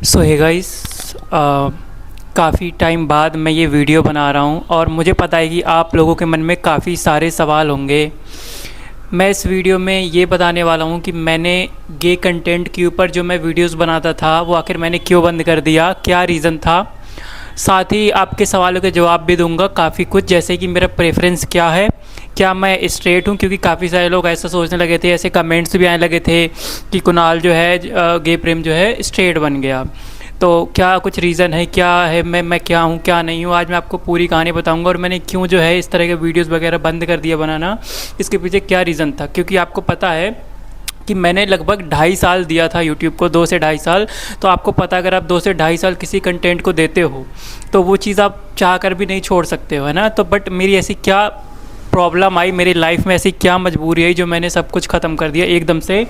सो hey guys, काफ़ी time बाद मैं ये वीडियो बना रहा हूँ और मुझे पता है कि आप लोगों के मन में काफ़ी सारे सवाल होंगे। मैं इस वीडियो में ये बताने वाला हूँ कि मैंने गे कंटेंट के ऊपर जो मैं वीडियोस बनाता था वो आखिर मैंने क्यों बंद कर दिया, क्या रीज़न था। साथ ही आपके सवालों के जवाब भी दूंगा काफ़ी कुछ, जैसे कि मेरा प्रेफरेंस क्या है, क्या मैं स्ट्रेट हूँ, क्योंकि काफ़ी सारे लोग ऐसा सोचने लगे थे, ऐसे कमेंट्स भी आने लगे थे कि कुणाल जो है गे प्रेम जो है स्ट्रेट बन गया। तो क्या कुछ रीज़न है, क्या है, मैं क्या हूँ क्या नहीं हूँ, आज मैं आपको पूरी कहानी बताऊंगा और मैंने क्यों जो है इस तरह के वीडियोस वगैरह बंद कर दिया बनाना, इसके पीछे क्या रीज़न था। क्योंकि आपको पता है कि मैंने लगभग 2.5 साल दिया था यूट्यूब को, 2 से 2.5 साल। तो आपको पता, अगर आप 2 से 2.5 साल किसी कंटेंट को देते हो तो वो चीज़ आप चाह कर भी नहीं छोड़ सकते हो, है ना। तो बट मेरी ऐसी क्या प्रॉब्लम आई मेरी लाइफ में, ऐसी क्या मजबूरी आई जो मैंने सब कुछ ख़त्म कर दिया एकदम से,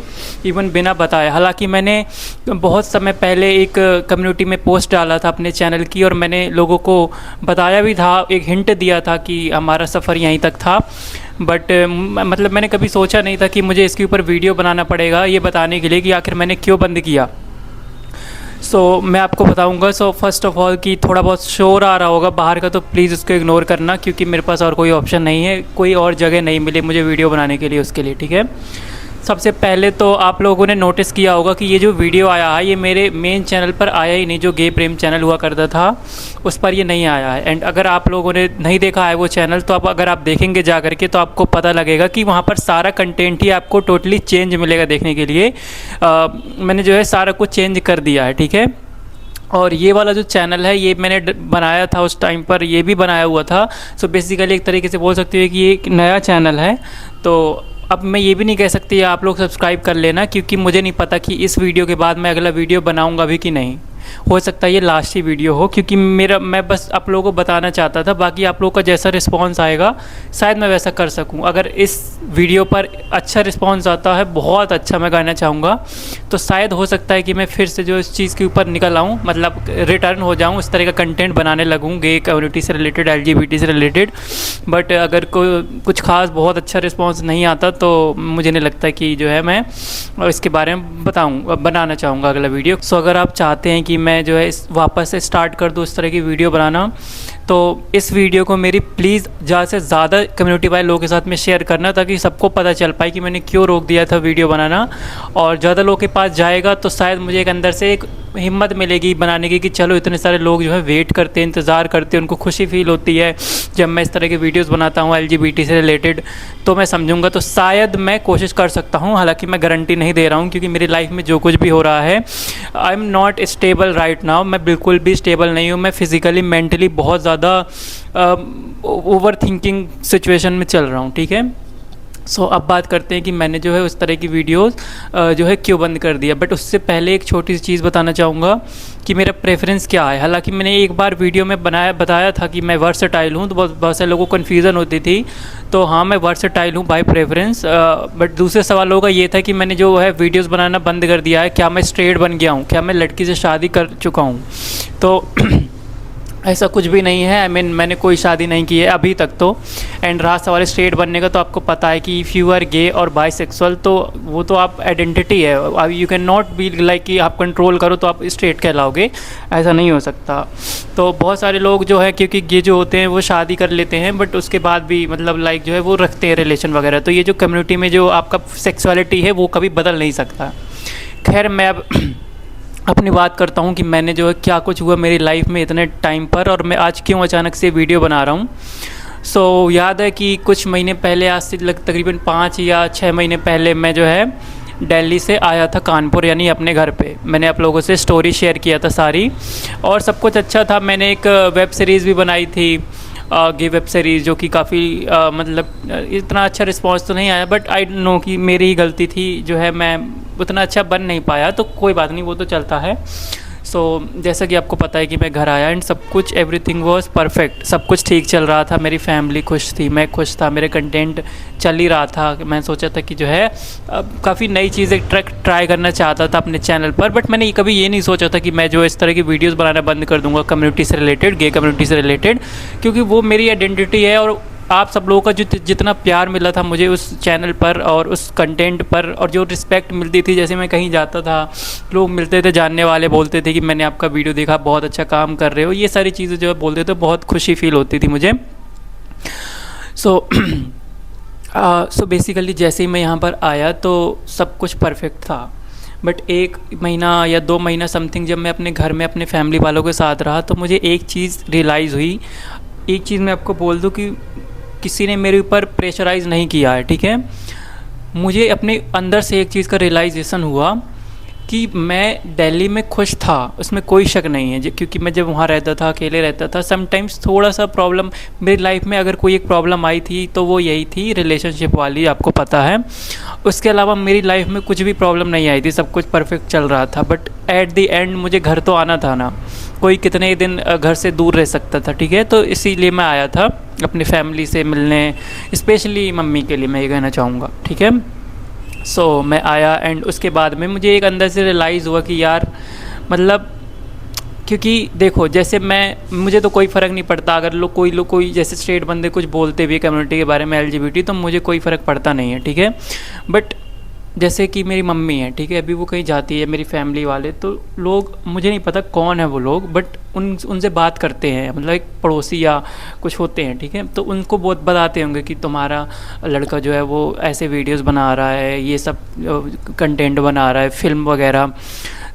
इवन बिना बताए। हालांकि मैंने बहुत समय पहले एक कम्युनिटी में पोस्ट डाला था अपने चैनल की और मैंने लोगों को बताया भी था, एक हिंट दिया था कि हमारा सफ़र यहीं तक था। बट मतलब मैंने कभी सोचा नहीं था कि मुझे इसके ऊपर वीडियो बनाना पड़ेगा ये बताने के लिए कि आखिर मैंने क्यों बंद किया। मैं आपको बताऊंगा। फर्स्ट ऑफ ऑल कि थोड़ा बहुत शोर आ रहा होगा बाहर का, तो प्लीज़ उसको इग्नोर करना, क्योंकि मेरे पास और कोई ऑप्शन नहीं है, कोई और जगह नहीं मिली मुझे वीडियो बनाने के लिए, उसके लिए, ठीक है। सबसे पहले तो आप लोगों ने नोटिस किया होगा कि ये जो वीडियो आया है ये मेरे मेन चैनल पर आया ही नहीं, जो गे प्रेम चैनल हुआ करता था उस पर ये नहीं आया है। एंड अगर आप लोगों ने नहीं देखा है वो चैनल, तो अगर आप देखेंगे जा करके तो आपको पता लगेगा कि वहाँ पर सारा कंटेंट ही आपको टोटली चेंज मिलेगा देखने के लिए। मैंने जो है सारा कुछ चेंज कर दिया है, ठीक है। और ये वाला जो चैनल है ये मैंने बनाया था उस टाइम पर, ये भी बनाया हुआ था। बेसिकली एक तरीके से बोल सकते हो कि ये एक नया चैनल है। तो अब मैं ये भी नहीं कह सकती आप लोग सब्सक्राइब कर लेना, क्योंकि मुझे नहीं पता कि इस वीडियो के बाद मैं अगला वीडियो बनाऊंगा भी कि नहीं। हो सकता है ये लास्ट ही वीडियो हो, क्योंकि मैं बस आप लोगों को बताना चाहता था। बाकी आप लोगों का जैसा रिस्पांस आएगा शायद मैं वैसा कर सकूं। अगर इस वीडियो पर अच्छा रिस्पांस आता है, बहुत अच्छा, मैं कहना चाहूँगा, तो शायद हो सकता है कि मैं फिर से जो इस चीज़ के ऊपर निकल आऊँ, मतलब रिटर्न हो जाऊँ, इस तरह का कंटेंट बनाने लगूँ गे कम्युनिटी से रिलेटेड, LGBT से रिलेटेड। बट अगर कुछ खास बहुत अच्छा रिस्पॉन्स नहीं आता तो मुझे नहीं लगता कि जो है मैं इसके बारे में बनाना चाहूँगा अगला वीडियो। अगर आप चाहते हैं कि मैं जो है वापस से स्टार्ट कर दूँ इस तरह की वीडियो बनाना, तो इस वीडियो को मेरी प्लीज़ ज़्यादा से ज़्यादा कम्युनिटी वाले लोगों के साथ में शेयर करना, ताकि सबको पता चल पाए कि मैंने क्यों रोक दिया था वीडियो बनाना। और ज़्यादा लोगों के पास जाएगा तो शायद मुझे एक अंदर से एक हिम्मत मिलेगी बनाने की कि चलो इतने सारे लोग जो है वेट करते हैं, इंतज़ार करते हैं, उनको खुशी फील होती है जब मैं इस तरह के वीडियोस बनाता हूँ LGBT से रिलेटेड। तो मैं समझूंगा, तो शायद मैं कोशिश कर सकता हूँ। हालांकि मैं गारंटी नहीं दे रहा हूँ, क्योंकि मेरी लाइफ में जो कुछ भी हो रहा है, I am not stable right now. मैं बिल्कुल भी स्टेबल नहीं हूँ। मैं फिज़िकली मेंटली बहुत ज़्यादा ओवर थिंकिंग सिचुएशन में चल रहा हूँ, ठीक है। अब बात करते हैं कि मैंने जो है उस तरह की वीडियोस जो है क्यों बंद कर दिया। बट उससे पहले एक छोटी सी चीज़ बताना चाहूँगा कि मेरा प्रेफरेंस क्या है। हालांकि मैंने एक बार वीडियो में बताया था कि मैं वर्सेटाइल हूँ, तो बहुत सारे लोगों को कन्फ्यूज़न होती थी। तो हाँ, मैं वर्सेटाइल हूँ बाय प्रेफरेंस। बट दूसरे सवालों का ये था कि मैंने जो है वीडियोज़ बनाना बंद कर दिया है, क्या मैं स्ट्रेट बन गया हूँ, क्या मैं लड़की से शादी कर चुका हूँ। तो ऐसा कुछ भी नहीं है। मैंने कोई शादी नहीं की है अभी तक तो। एंड रहा सवाल स्ट्रेट बनने का, तो आपको पता है कि इफ़ यू आर गे और बाइसेक्सुअल, तो वो तो आप आइडेंटिटी है। अब you can not be like कि आप कंट्रोल करो तो आप स्ट्रेट कहलाओगे, ऐसा नहीं हो सकता। तो बहुत सारे लोग जो है, क्योंकि गे जो होते हैं वो शादी कर लेते हैं, बट उसके बाद भी मतलब लाइक जो है वो रखते हैं रिलेशन वगैरह। तो ये जो कम्युनिटी में जो आपका सेक्सुअलिटी है वो कभी बदल नहीं सकता। खैर, मैं अब अपनी बात करता हूँ कि मैंने जो है क्या कुछ हुआ मेरी लाइफ में इतने टाइम पर, और मैं आज क्यों अचानक से वीडियो बना रहा हूँ। याद है कि कुछ महीने पहले, आज से तकरीबन 5 या 6 महीने पहले, मैं जो है दिल्ली से आया था कानपुर, यानी अपने घर पे। मैंने आप लोगों से स्टोरी शेयर किया था सारी, और सब कुछ अच्छा था। मैंने एक वेब सीरीज़ भी बनाई थी, गे वेब सीरीज़, जो कि काफ़ी मतलब इतना अच्छा रिस्पांस तो नहीं आया, बट आई नो कि मेरी ही गलती थी, जो है मैं उतना अच्छा बन नहीं पाया। तो कोई बात नहीं, वो तो चलता है। जैसा कि आपको पता है कि मैं घर आया एंड सब कुछ एवरीथिंग वाज परफेक्ट, सब कुछ ठीक चल रहा था, मेरी फैमिली खुश थी, मैं खुश था, मेरे कंटेंट चल ही रहा था। मैं सोचा था कि जो है काफ़ी नई चीज़ें ट्राई करना चाहता था अपने चैनल पर। बट मैंने कभी ये नहीं सोचा था कि मैं जो इस तरह की वीडियोज़ बनाना बंद कर दूँगा कम्युनिटी से रिलेटेड, गे कम्युनिटी से रिलेटेड, क्योंकि वो मेरी आइडेंटिटी है। और आप सब लोगों का जो जितना प्यार मिला था मुझे उस चैनल पर और उस कंटेंट पर, और जो रिस्पेक्ट मिलती थी, जैसे मैं कहीं जाता था लोग मिलते थे, जानने वाले बोलते थे कि मैंने आपका वीडियो देखा, बहुत अच्छा काम कर रहे हो, ये सारी चीज़ें जो है बोलते थे, बहुत खुशी फील होती थी मुझे। सो सो बेसिकली जैसे ही मैं यहाँ पर आया तो सब कुछ परफेक्ट था, बट 1 महीना या 2 महीना समथिंग जब मैं अपने घर में अपने फैमिली वालों के साथ रहा तो मुझे एक चीज़ रियलाइज़ हुई। एक चीज़ मैं आपको बोल दूँ कि किसी ने मेरे ऊपर प्रेशराइज़ नहीं किया है, ठीक है। मुझे अपने अंदर से एक चीज़ का रियलाइजेशन हुआ कि मैं दिल्ली में खुश था, उसमें कोई शक नहीं है, क्योंकि मैं जब वहाँ रहता था, अकेले रहता था, समटाइम्स थोड़ा सा प्रॉब्लम मेरी लाइफ में, अगर कोई एक प्रॉब्लम आई थी तो वो यही थी रिलेशनशिप वाली, आपको पता है। उसके अलावा मेरी लाइफ में कुछ भी प्रॉब्लम नहीं आई थी, सब कुछ परफेक्ट चल रहा था। बट एट द एंड मुझे घर तो आना था ना, कोई कितने दिन घर से दूर रह सकता था, ठीक है। तो इसीलिए मैं आया था अपनी फैमिली से मिलने, स्पेशली मम्मी के लिए मैं ये कहना चाहूँगा, ठीक है। सो मैं आया एंड उसके बाद में मुझे एक अंदर से रियलाइज़ हुआ कि यार मतलब, क्योंकि देखो जैसे मुझे तो कोई फ़र्क नहीं पड़ता अगर कोई जैसे स्ट्रेट बंदे कुछ बोलते भी कम्युनिटी के बारे में, एलजीबीटी, तो मुझे कोई फ़र्क पड़ता नहीं है, ठीक है। बट जैसे कि मेरी मम्मी है, ठीक है, अभी वो कहीं जाती है, मेरी फैमिली वाले, तो लोग, मुझे नहीं पता कौन है वो लोग, बट उनसे बात करते हैं, मतलब एक पड़ोसी या कुछ होते हैं, ठीक है, तो उनको बहुत बताते होंगे कि तुम्हारा लड़का जो है वो ऐसे वीडियोस बना रहा है, ये सब कंटेंट बना रहा है, फिल्म वगैरह।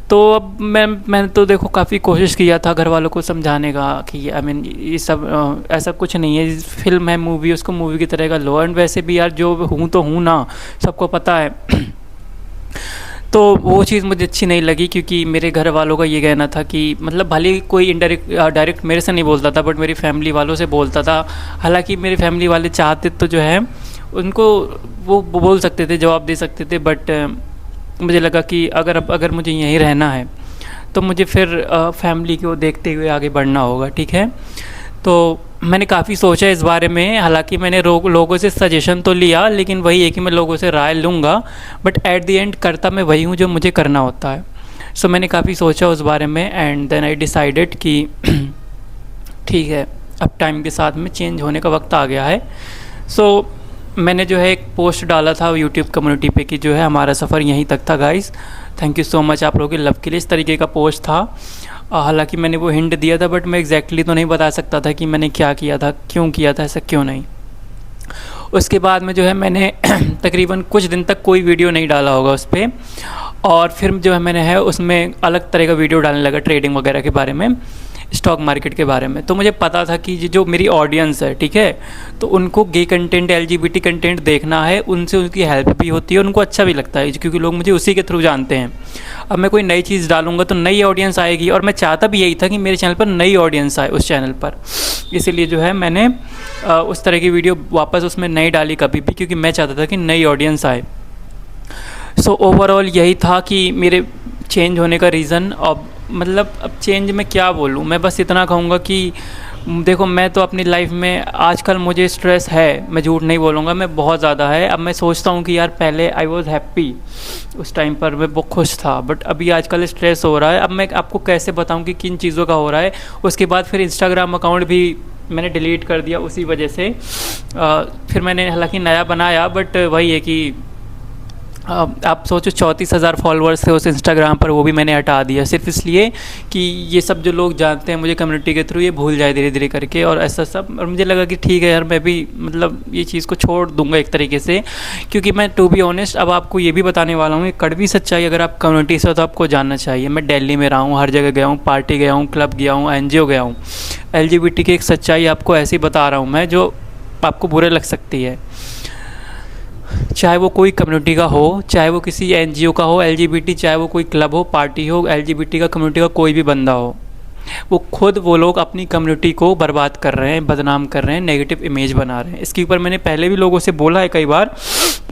तो अब मैंने तो देखो काफ़ी कोशिश किया था घर वालों को समझाने का कि आई मीन ये सब ऐसा कुछ नहीं है, फिल्म है, मूवी, उसको मूवी की तरह का लो। एंड वैसे भी यार जो हूँ तो हूँ ना, सबको पता है। तो वो चीज़ मुझे अच्छी नहीं लगी, क्योंकि मेरे घर वालों का ये कहना था कि मतलब भले ही कोई डायरेक्ट मेरे से नहीं बोलता था, बट मेरी फैमिली वालों से बोलता था। हालांकि मेरी फैमिली वाले चाहते तो जो है उनको वो बोल सकते थे, जवाब दे सकते थे, बट मुझे लगा कि अगर मुझे यहीं रहना है तो मुझे फिर फैमिली को देखते हुए आगे बढ़ना होगा, ठीक है। तो मैंने काफ़ी सोचा इस बारे में, हालांकि मैंने लोगों से सजेशन तो लिया, लेकिन वही है कि मैं लोगों से राय लूँगा, बट एट द एंड करता मैं वही हूँ जो मुझे करना होता है। सो मैंने काफ़ी सोचा उस बारे में एंड देन आई डिसाइडेड कि ठीक है, अब टाइम के साथ में चेंज होने का वक्त आ गया है। सो मैंने जो है एक पोस्ट डाला था यूट्यूब कम्युनिटी पे कि जो है हमारा सफ़र यहीं तक था guys, thank you so much आप लोगों के लव के लिए। इस तरीके का पोस्ट था। हालांकि मैंने वो हिंट दिया था, बट मैं एग्जैक्टली तो नहीं बता सकता था कि मैंने क्या किया था, क्यों किया था, ऐसा क्यों नहीं। उसके बाद में जो है मैंने तकरीबन कुछ दिन तक कोई वीडियो नहीं डाला होगा उस पर, और फिर जो है मैंने उसमें अलग तरह का वीडियो डालने लगा, ट्रेडिंग वगैरह के बारे में, स्टॉक मार्केट के बारे में। तो मुझे पता था कि जो मेरी ऑडियंस है, ठीक है, तो उनको गे कंटेंट, एलजीबीटी कंटेंट देखना है, उनसे उनकी हेल्प भी होती है, उनको अच्छा भी लगता है, क्योंकि लोग मुझे उसी के थ्रू जानते हैं। अब मैं कोई नई चीज़ डालूंगा तो नई ऑडियंस आएगी, और मैं चाहता भी यही था कि मेरे चैनल पर नई ऑडियंस आए उस चैनल पर। इसीलिए जो है मैंने उस तरह की वीडियो वापस उसमें नहीं डाली कभी भी, क्योंकि मैं चाहता था कि नई ऑडियंस आए। सो ओवरऑल यही था कि मेरे चेंज होने का रीज़न। अब मतलब अब चेंज में क्या बोलूँ, मैं बस इतना कहूँगा कि देखो मैं तो अपनी लाइफ में आजकल मुझे स्ट्रेस है, मैं झूठ नहीं बोलूँगा, मैं बहुत ज़्यादा है। अब मैं सोचता हूँ कि यार पहले आई वॉज़ हैप्पी, उस टाइम पर मैं बहुत खुश था, बट अभी आजकल स्ट्रेस हो रहा है। अब मैं आपको कैसे बताऊँ कि किन चीज़ों का हो रहा है। उसके बाद फिर इंस्टाग्राम अकाउंट भी मैंने डिलीट कर दिया उसी वजह से। फिर मैंने हालांकि नया बनाया, बट वही है कि आप सोचो 34,000 फॉलोअर्स थे उस इंस्टाग्राम पर, वो भी मैंने हटा दिया सिर्फ इसलिए कि ये सब जो लोग जानते हैं मुझे कम्युनिटी के थ्रू, ये भूल जाए धीरे धीरे करके और ऐसा सब। और मुझे लगा कि ठीक है यार, मैं भी मतलब ये चीज़ को छोड़ दूंगा एक तरीके से, क्योंकि मैं टू बी ऑनेस्ट अब आपको ये भी बताने वाला हूँ, कड़वी सच्चाई। अगर आप कम्युनिटी से हो तो आपको जानना चाहिए। मैं दिल्ली में रहा हूँ, हर जगह गया हूँ, पार्टी गया हूँ, क्लब गया हूँ, NGO गया हूँ। LGBT की एक सच्चाई आपको ऐसे ही बता रहा हूँ मैं, जो आपको बुरे लग सकती है। चाहे वो कोई कम्युनिटी का हो, चाहे वो किसी NGO का हो LGBT, चाहे वो कोई क्लब हो, पार्टी हो, LGBT का कम्युनिटी का कोई भी बंदा हो, वो लोग अपनी कम्युनिटी को बर्बाद कर रहे हैं, बदनाम कर रहे हैं, नेगेटिव इमेज बना रहे हैं। इसके ऊपर मैंने पहले भी लोगों से बोला है कई बार,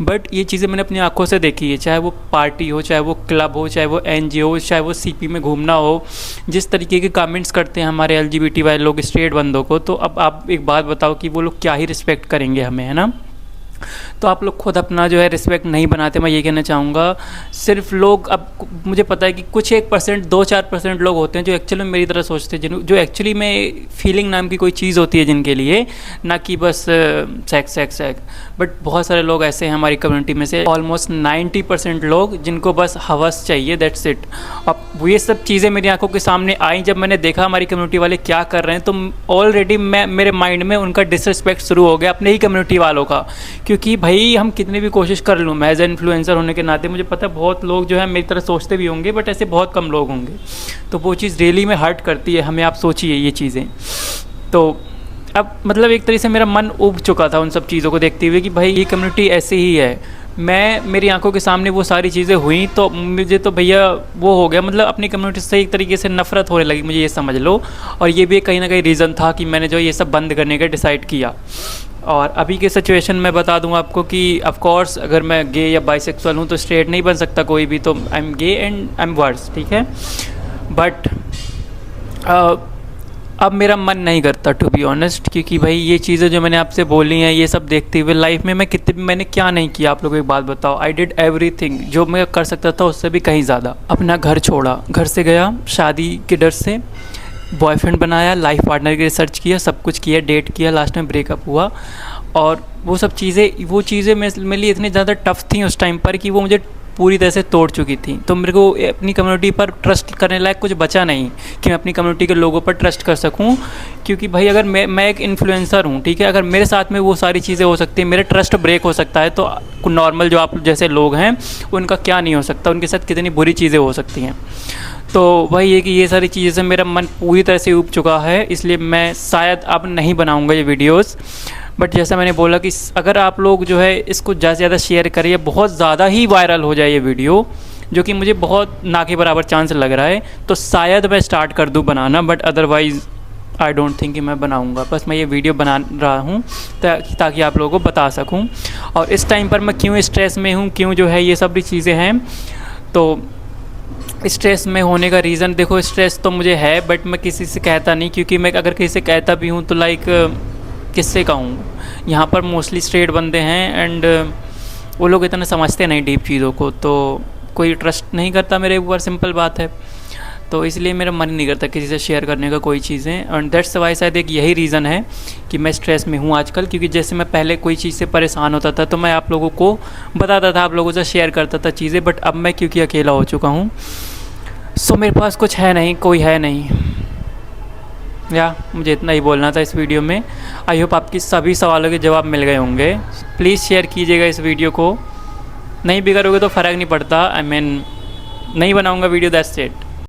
बट ये चीज़ें मैंने अपनी आंखों से देखी है। चाहे वो पार्टी हो, चाहे वो क्लब हो, चाहे वो NGO हो, चाहे वो CP में घूमना हो, जिस तरीके के कमेंट्स करते हैं हमारे LGBT वाले लोग स्ट्रेट बंदों को, तो अब आप एक बात बताओ कि वो लोग क्या ही रिस्पेक्ट करेंगे हमें, है ना। तो आप लोग खुद अपना जो है रिस्पेक्ट नहीं बनाते। मैं ये कहना चाहूँगा, सिर्फ लोग, अब मुझे पता है कि कुछ 1% 2-4% लोग होते हैं जो एक्चुअली में मेरी तरह सोचते हैं, जो एक्चुअली में फीलिंग नाम की कोई चीज़ होती है जिनके लिए, ना कि बस सेक्स सेक्स सेक्स। बट बहुत सारे लोग ऐसे हैं हमारी कम्युनिटी में से, ऑलमोस्ट 90% लोग जिनको बस हवस चाहिए, दैट्स इट। अब ये सब चीज़ें मेरी आंखों के सामने आई जब मैंने देखा हमारी कम्युनिटी वाले क्या कर रहे हैं, तो ऑलरेडी मेरे माइंड में उनका डिसरिस्पेक्ट शुरू हो गया अपने ही कम्युनिटी वालों का। क्योंकि भाई हम कितनी भी कोशिश कर लूँ, मैं एज ए इन्फ्लुएंसर होने के नाते मुझे पता है बहुत लोग जो है मेरी तरह सोचते भी होंगे, बट ऐसे बहुत कम लोग होंगे। तो वो चीज़ रियली में हर्ट करती है हमें, आप सोचिए ये चीज़ें। तो अब मतलब एक तरीके से मेरा मन उब चुका था उन सब चीज़ों को देखते हुए कि भाई ये कम्युनिटी ऐसे ही है। मेरी आंखों के सामने वो सारी चीज़ें हुई तो मुझे तो भैया वो हो गया, मतलब अपनी कम्युनिटी से एक तरीके से नफ़रत होने लगी, मुझे ये समझ लो। और ये भी कहीं ना कहीं रीज़न था कि मैंने जो ये सब बंद करने का डिसाइड किया। और अभी के सिचुएशन में बता दूं आपको कि ऑफ कोर्स अगर मैं गे या बाइसेक्सुअल हूं तो स्ट्रेट नहीं बन सकता कोई भी, तो I am gay and I am worse, ठीक है। बट अब मेरा मन नहीं करता टू बी ऑनेस्ट, क्योंकि भाई ये चीज़ें जो मैंने आपसे बोली हैं ये सब देखते हुए लाइफ में मैंने क्या नहीं किया, आप लोगों को एक बात बताओ। आई डिड एवरीथिंग जो मैं कर सकता था, उससे भी कहीं ज़्यादा। अपना घर छोड़ा, घर से गया शादी के डर से, बॉयफ्रेंड बनाया, लाइफ पार्टनर की रिसर्च किया, सब कुछ किया, डेट किया, लास्ट में ब्रेकअप हुआ। और वो चीज़ें मेरे लिए इतनी ज़्यादा टफ थी उस टाइम पर कि वो मुझे पूरी तरह से तोड़ चुकी थी। तो मेरे को अपनी कम्युनिटी पर ट्रस्ट करने लायक कुछ बचा नहीं कि मैं अपनी कम्युनिटी के लोगों पर ट्रस्ट कर सकूं। क्योंकि भाई अगर मैं एक इन्फ्लुएंसर हूं, ठीक है, अगर मेरे साथ में वो सारी चीज़ें हो सकती हैं, मेरा ट्रस्ट ब्रेक हो सकता है, तो नॉर्मल जो आप जैसे लोग हैं उनका क्या नहीं हो सकता, उनके साथ कितनी बुरी चीज़ें हो सकती हैं। तो वही है कि ये सारी चीज़ें से मेरा मन पूरी तरह से ऊब चुका है, इसलिए मैं शायद अब नहीं बनाऊंगा ये वीडियोस। बट जैसा मैंने बोला कि अगर आप लोग जो है इसको ज़्यादा से ज़्यादा शेयर करिए, बहुत ज़्यादा ही वायरल हो जाए ये वीडियो, जो कि मुझे बहुत ना के बराबर चांस लग रहा है, तो शायद मैं स्टार्ट कर दूँ बनाना। But otherwise I don't think कि मैं बनाऊंगा। बस मैं ये वीडियो बना रहा हूँ ताकि आप लोगों को बता सकूँ। और इस टाइम पर मैं क्यों स्ट्रेस में हूँ, क्यों जो है ये सब भी चीज़ें हैं। तो स्ट्रेस में होने का रीज़न देखो, स्ट्रेस तो मुझे है बट मैं किसी से कहता नहीं, क्योंकि मैं अगर किसी से कहता भी हूँ तो लाइक किससे कहूँ। यहाँ पर मोस्टली स्ट्रेट बंदे हैं एंड वो लोग इतना समझते नहीं डीप चीज़ों को, तो कोई ट्रस्ट नहीं करता मेरे ऊपर, सिंपल बात है। तो इसलिए मेरा मन नहीं करता किसी से शेयर करने का कोई चीज़ें। एंड दैट्स वाई शायद एक यही रीज़न है कि मैं स्ट्रेस में हूँ आजकल। क्योंकि जैसे मैं पहले कोई चीज़ से परेशान होता था तो मैं आप लोगों को बताता था, आप लोगों से शेयर करता था चीज़ें। बट अब मैं क्योंकि अकेला हो चुका हूँ, सो मेरे पास कुछ है नहीं, कोई है नहीं। या मुझे इतना ही बोलना था इस वीडियो में। आई होप आपकी सभी सवालों के जवाब मिल गए होंगे। प्लीज़ शेयर कीजिएगा इस वीडियो को, नहीं भी करोगे तो फ़र्क नहीं पड़ता। आई मीन नहीं बनाऊँगा वीडियो, दैट्स इट।